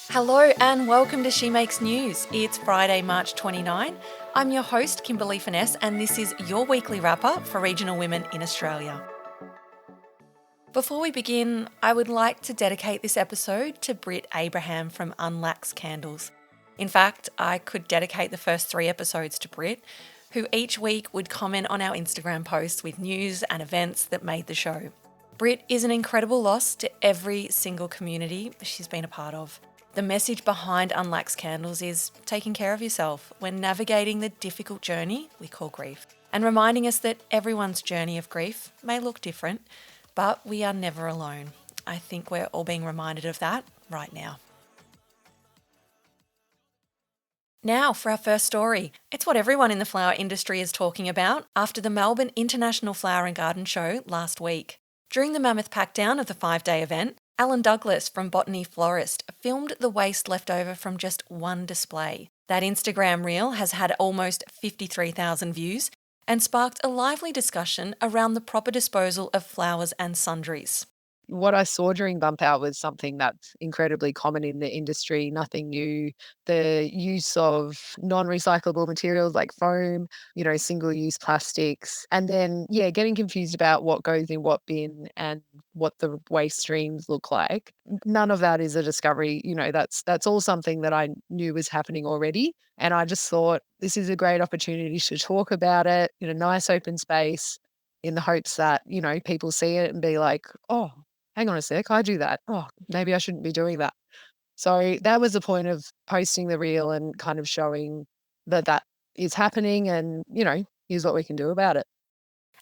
Hello and welcome to She Makes News. It's Friday, March 29. I'm your host, Kimberly Finesse, and this is your weekly wrap-up for regional women in Australia. Before we begin, I would like to dedicate this episode to Britt Abraham from Unlax Candles. In fact, I could dedicate the first 3 episodes to Britt, who each week would comment on our Instagram posts with news and events that made the show. Britt is an incredible loss to every single community she's been a part of. The message behind Unlax Candles is taking care of yourself when navigating the difficult journey we call grief, and reminding us that everyone's journey of grief may look different, but we are never alone. I think we're all being reminded of that right now. Now for our first story. It's what everyone in the flower industry is talking about after the Melbourne International Flower and Garden Show last week. During the mammoth packdown of the 5-day event, Alan Douglas from Botany Florist filmed the waste left over from just one display. That Instagram reel has had almost 53,000 views and sparked a lively discussion around the proper disposal of flowers and sundries. What I saw during bump out was something that's incredibly common in the industry, nothing new. The use of non-recyclable materials like foam, single-use plastics, and then, getting confused about what goes in what bin and what the waste streams look like. None of that is a discovery. That's all something that I knew was happening already. And I just thought this is a great opportunity to talk about it in a nice open space in the hopes that, people see it and be like, oh, hang on a sec, I do that. Oh, maybe I shouldn't be doing that. So that was the point of posting the reel and kind of showing that that is happening and, here's what we can do about it.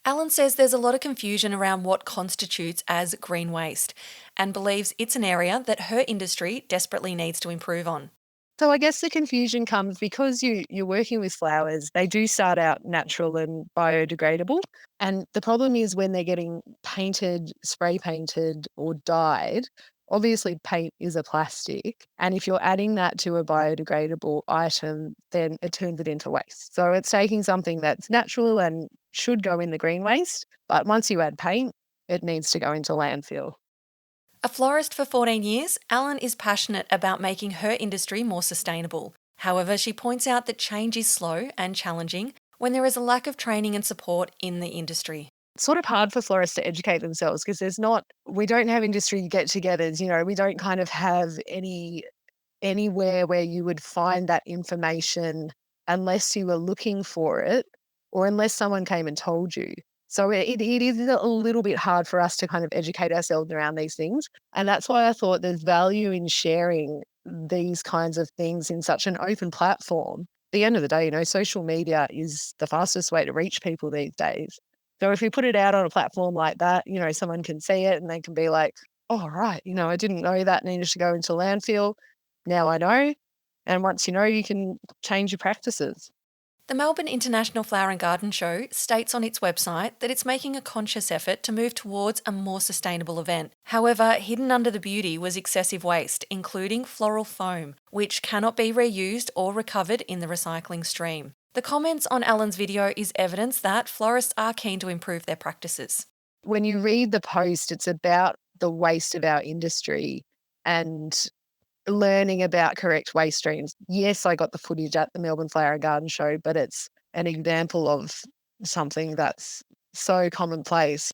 Alan says there's a lot of confusion around what constitutes as green waste and believes it's an area that her industry desperately needs to improve on. So I guess the confusion comes because you're working with flowers, they do start out natural and biodegradable. And the problem is when they're getting painted, spray painted, or dyed, obviously paint is a plastic. And if you're adding that to a biodegradable item, then it turns it into waste. So it's taking something that's natural and should go in the green waste. But once you add paint, it needs to go into landfill. A florist for 14 years, Alan is passionate about making her industry more sustainable. However, she points out that change is slow and challenging when there is a lack of training and support in the industry. It's sort of hard for florists to educate themselves because we don't have industry get-togethers, we don't kind of have anywhere where you would find that information unless you were looking for it or unless someone came and told you. So it is a little bit hard for us to kind of educate ourselves around these things. And that's why I thought there's value in sharing these kinds of things in such an open platform. At the end of the day, social media is the fastest way to reach people these days. So if we put it out on a platform like that, someone can see it and they can be like, oh, right, I didn't know that needed to go into landfill. Now I know. And once you know, you can change your practices. The Melbourne International Flower and Garden Show states on its website that it's making a conscious effort to move towards a more sustainable event. However, hidden under the beauty was excessive waste, including floral foam, which cannot be reused or recovered in the recycling stream. The comments on Alan's video is evidence that florists are keen to improve their practices. When you read the post, it's about the waste of our industry and learning about correct waste streams. Yes, I got the footage at the Melbourne Flower and Garden Show, but it's an example of something that's so commonplace.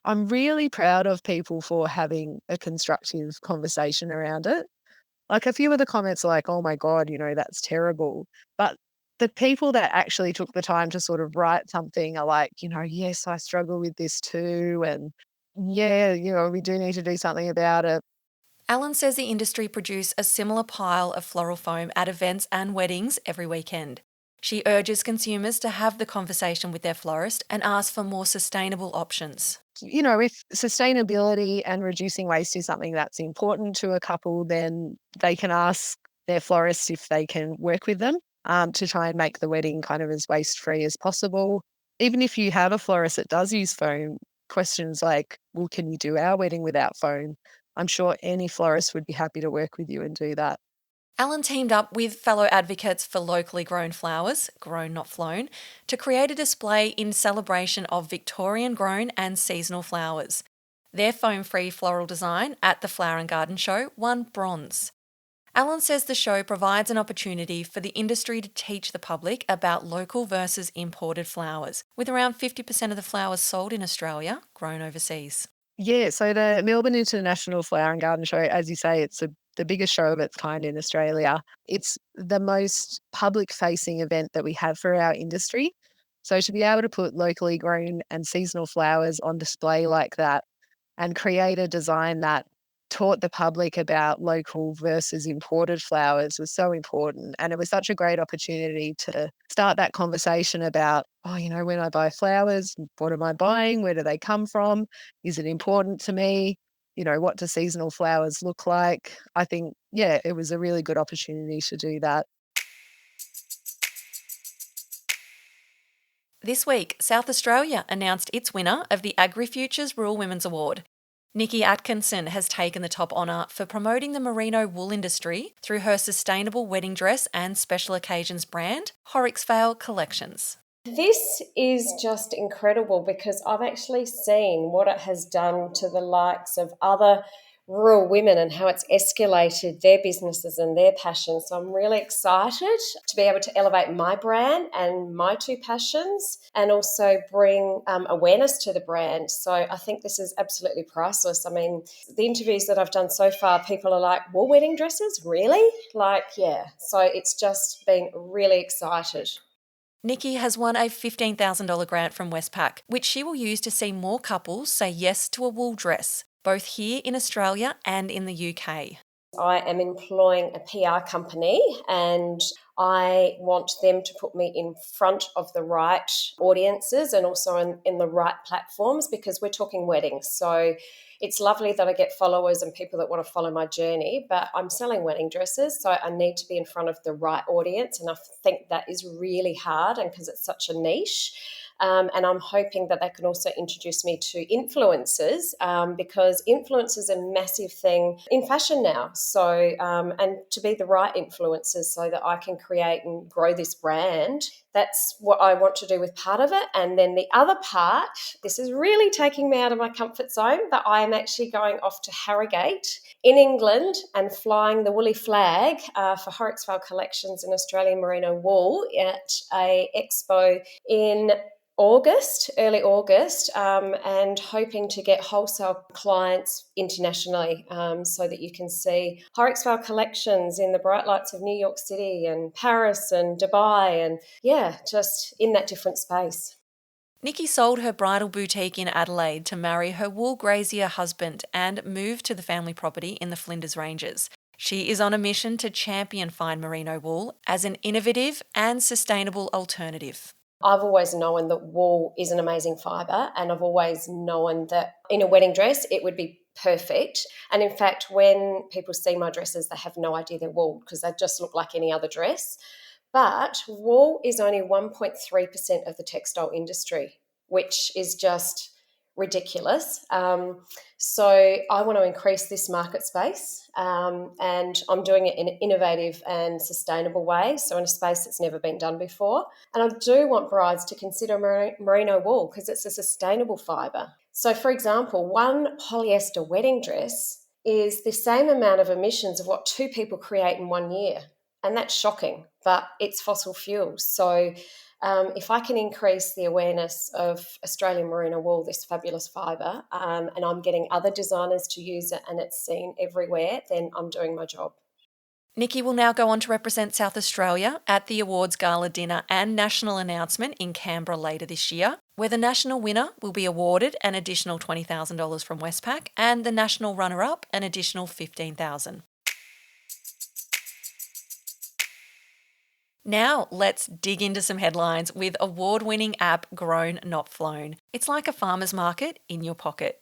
I'm really proud of people for having a constructive conversation around it. Like a few of the comments are like, oh my God, that's terrible. But the people that actually took the time to sort of write something are like, yes, I struggle with this too. And yeah, we do need to do something about it. Alan says the industry produce a similar pile of floral foam at events and weddings every weekend. She urges consumers to have the conversation with their florist and ask for more sustainable options. If sustainability and reducing waste is something that's important to a couple, then they can ask their florist if they can work with them to try and make the wedding kind of as waste-free as possible. Even if you have a florist that does use foam, questions like, well, can you do our wedding without foam? I'm sure any florist would be happy to work with you and do that. Alan teamed up with fellow advocates for locally grown flowers, grown not flown, to create a display in celebration of Victorian grown and seasonal flowers. Their foam-free floral design at the Flower and Garden Show won bronze. Alan says the show provides an opportunity for the industry to teach the public about local versus imported flowers, with around 50% of the flowers sold in Australia grown overseas. Yeah, so the Melbourne International Flower and Garden Show, as you say, it's the biggest show of its kind in Australia. It's the most public-facing event that we have for our industry. So to be able to put locally grown and seasonal flowers on display like that and create a design that taught the public about local versus imported flowers was so important. And it was such a great opportunity to start that conversation about, oh, when I buy flowers, what am I buying? Where do they come from? Is it important to me? What do seasonal flowers look like? I think, yeah, it was a really good opportunity to do that. This week, South Australia announced its winner of the AgriFutures Rural Women's Award. Nikki Atkinson has taken the top honour for promoting the merino wool industry through her sustainable wedding dress and special occasions brand, Horrocks Collections. This is just incredible because I've actually seen what it has done to the likes of other rural women and how it's escalated their businesses and their passions. So I'm really excited to be able to elevate my brand and my two passions and also bring awareness to the brand. So I think this is absolutely priceless. I mean, the interviews that I've done so far, people are like, wool wedding dresses? Really? Yeah. So it's just been really excited. Nikki has won a $15,000 grant from Westpac, which she will use to see more couples say yes to a wool dress, both here in Australia and in the UK. I am employing a PR company and I want them to put me in front of the right audiences and also in the right platforms because we're talking weddings. So it's lovely that I get followers and people that want to follow my journey, but I'm selling wedding dresses, so I need to be in front of the right audience. And I think that is really hard and because it's such a niche. And I'm hoping that they can also introduce me to influencers because influencers are a massive thing in fashion now. So, and to be the right influencers so that I can create and grow this brand. That's what I want to do with part of it. And then the other part, this is really taking me out of my comfort zone, but I am actually going off to Harrogate in England and flying the woolly flag for Horrocks Collections in Australian Merino Wool at a expo in early August, and hoping to get wholesale clients internationally so that you can see Horrocks Collections in the bright lights of New York City and Paris and Dubai and, just in that different space. Nikki sold her bridal boutique in Adelaide to marry her wool grazier husband and move to the family property in the Flinders Ranges. She is on a mission to champion fine merino wool as an innovative and sustainable alternative. I've always known that wool is an amazing fibre, and I've always known that in a wedding dress it would be perfect. And in fact, when people see my dresses, they have no idea they're wool because they just look like any other dress. But wool is only 1.3% of the textile industry, which is just ridiculous. So I want to increase this market space, and I'm doing it in an innovative and sustainable way, so in a space that's never been done before. And I do want brides to consider merino wool because it's a sustainable fibre. So, for example, one polyester wedding dress is the same amount of emissions of what two people create in 1 year. And that's shocking, but it's fossil fuels. So if I can increase the awareness of Australian merino wool, this fabulous fibre, and I'm getting other designers to use it and it's seen everywhere, then I'm doing my job. Nikki will now go on to represent South Australia at the awards gala dinner and national announcement in Canberra later this year, where the national winner will be awarded an additional $20,000 from Westpac and the national runner-up an additional $15,000. Now, let's dig into some headlines with award-winning app Grown Not Flown. It's like a farmer's market in your pocket.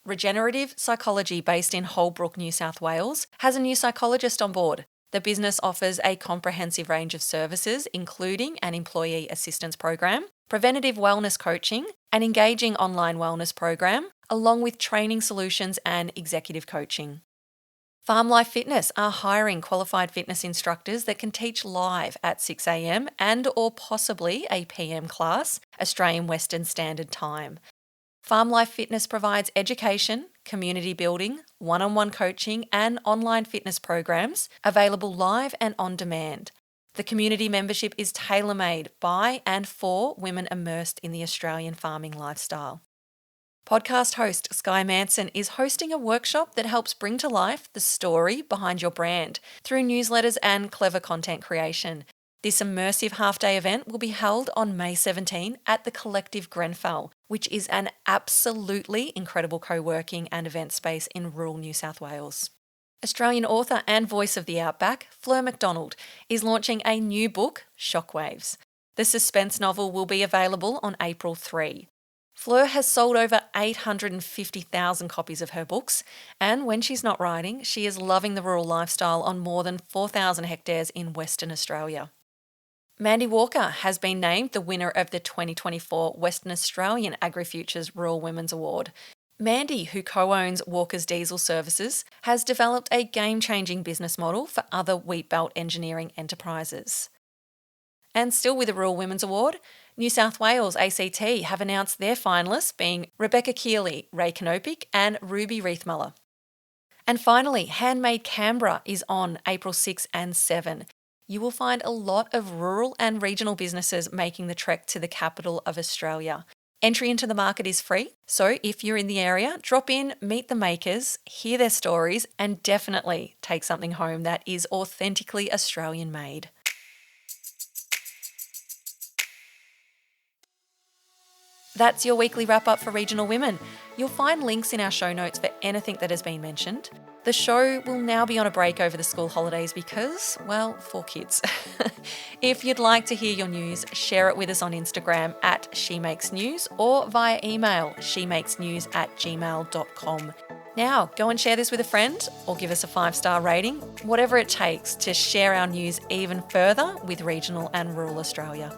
Regenerative Psychology, based in Holbrook, New South Wales, has a new psychologist on board. The business offers a comprehensive range of services, including an employee assistance program, preventative wellness coaching, an engaging online wellness program, along with training solutions and executive coaching. Farm Life Fitness are hiring qualified fitness instructors that can teach live at 6 a.m. and or possibly a PM class, Australian Western Standard Time. Farm Life Fitness provides education, community building, one-on-one coaching, and online fitness programs available live and on demand. The community membership is tailor-made by and for women immersed in the Australian farming lifestyle. Podcast host Skye Manson is hosting a workshop that helps bring to life the story behind your brand through newsletters and clever content creation. This immersive half-day event will be held on May 17 at the Collective Grenfell, which is an absolutely incredible co-working and event space in rural New South Wales. Australian author and voice of the Outback, Fleur MacDonald, is launching a new book, Shockwaves. The suspense novel will be available on April 3. Fleur has sold over 850,000 copies of her books, and when she's not writing, she is loving the rural lifestyle on more than 4,000 hectares in Western Australia. Mandy Walker has been named the winner of the 2024 Western Australian AgriFutures Rural Women's Award. Mandy, who co-owns Walker's Diesel Services, has developed a game-changing business model for other wheatbelt engineering enterprises. And still with the Rural Women's Award, New South Wales ACT have announced their finalists being Rebecca Keeley, Ray Canopic and Ruby Reithmuller. And finally, Handmade Canberra is on April 6 and 7. You will find a lot of rural and regional businesses making the trek to the capital of Australia. Entry into the market is free, so if you're in the area, drop in, meet the makers, hear their stories, and definitely take something home that is authentically Australian made. That's your weekly wrap-up for Regional Women. You'll find links in our show notes for anything that has been mentioned. The show will now be on a break over the school holidays because, well, for kids. If you'd like to hear your news, share it with us on Instagram at SheMakesNews or via email shemakesnews@gmail.com. Now, go and share this with a friend or give us a 5-star rating, whatever it takes to share our news even further with regional and rural Australia.